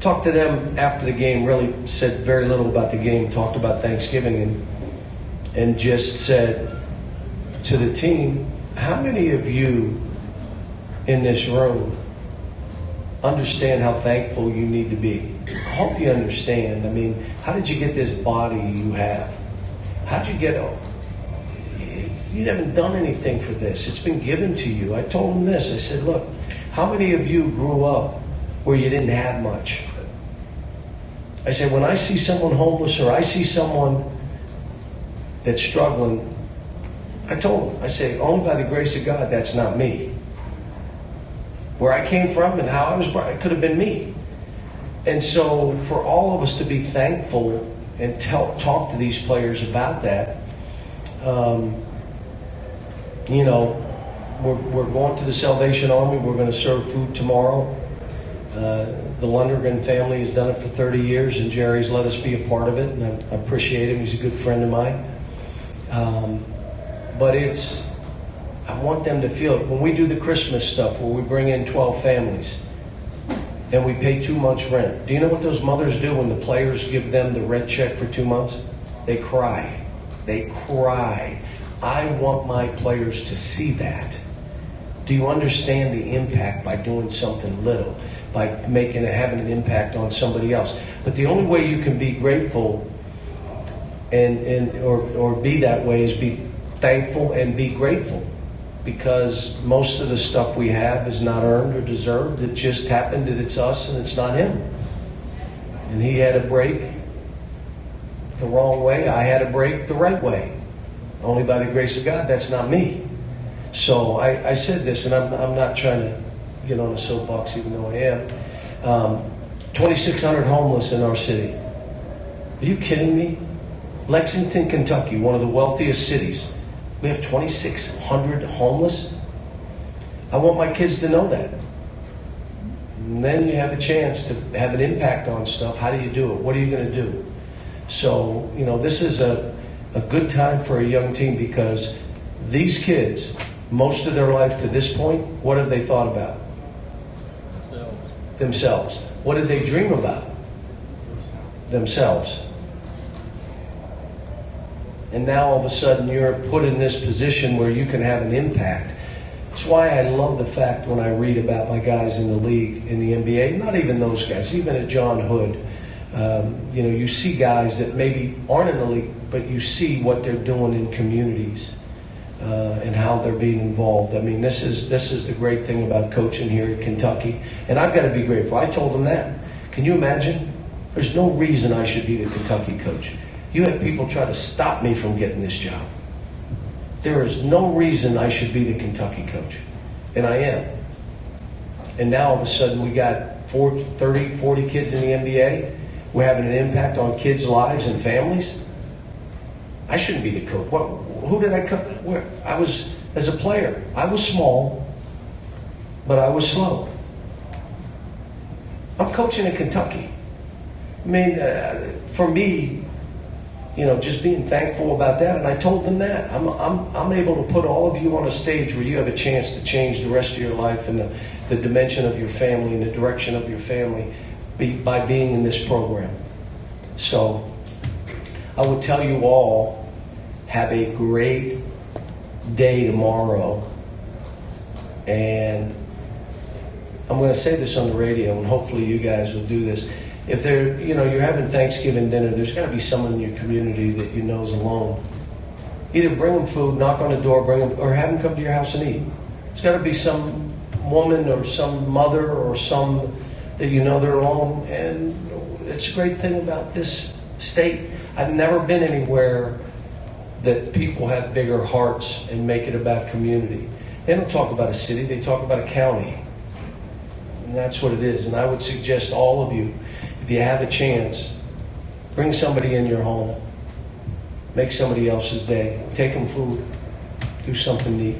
Talked to them after the game, really said very little about the game, talked about Thanksgiving, and just said to the team, how many of you in this room understand how thankful you need to be? I hope you understand. I mean, how did you get this body you have? How'd you get it? You haven't done anything for this. It's been given to you. I told them this. I said, look, how many of you grew up where you didn't have much? I said, when I see someone homeless or I see someone that's struggling, I told them, I say, only by the grace of God, that's not me. Where I came from and how I was brought, it could have been me. And so for all of us to be thankful and talk to these players about that, you know, we're going to the Salvation Army. We're going to serve food tomorrow. The Lundergan family has done it for 30 years, and Jerry's let us be a part of it, and I appreciate him. He's a good friend of mine. But I want them to feel it. When we do the Christmas stuff, where we bring in 12 families, and we pay 2 months rent, do you know what those mothers do when the players give them the rent check for 2 months? They cry. They cry. I want my players to see that. Do you understand the impact by doing something little, by having an impact on somebody else? But the only way you can be grateful or be that way is be thankful and be grateful, because most of the stuff we have is not earned or deserved. It just happened that it's us and it's not him. And he had a break the wrong way. I had a break the right way. Only by the grace of God, that's not me. So I said this, and I'm not trying to get on a soapbox, even though I am. 2,600 homeless in our city. Are you kidding me? Lexington, Kentucky, one of the wealthiest cities. We have 2,600 homeless. I want my kids to know that. And then you have a chance to have an impact on stuff. How do you do it? What are you going to do? So, you know, this is a good time for a young team, because these kids, most of their life to this point, what have they thought about? Themselves. What did they dream about? Themselves. And now all of a sudden you're put in this position where you can have an impact. That's why I love the fact when I read about my guys in the league, in the NBA, not even those guys, even at John Hood, you know, you see guys that maybe aren't in the league, but you see what they're doing in communities and how they're being involved. I mean, this is the great thing about coaching here at Kentucky. And I've got to be grateful. I told them that. Can you imagine? There's no reason I should be the Kentucky coach. You had people try to stop me from getting this job. There is no reason I should be the Kentucky coach. And I am. And now all of a sudden we got 30, 40 kids in the NBA. We're having an impact on kids' lives and families. I shouldn't be the coach. Who did I coach? Where? I was, as a player, I was small, but I was slow. I'm coaching in Kentucky. I mean, for me, you know, just being thankful about that. And I told them that. I'm able to put all of you on a stage where you have a chance to change the rest of your life and the dimension of your family and the direction of your family by being in this program. So I would tell you all, have a great day tomorrow. And I'm going to say this on the radio, and hopefully you guys will do this. If you're having Thanksgiving dinner, there's got to be someone in your community that you know is alone. Either bring them food, knock on the door, bring them, or have them come to your house and eat. There's got to be some woman or some mother or some that you know they're alone. And it's a great thing about this state. I've never been anywhere that people have bigger hearts and make it about community. They don't talk about a city, they talk about a county. And that's what it is. And I would suggest all of you, if you have a chance, bring somebody in your home. Make somebody else's day. Take them food. Do something neat.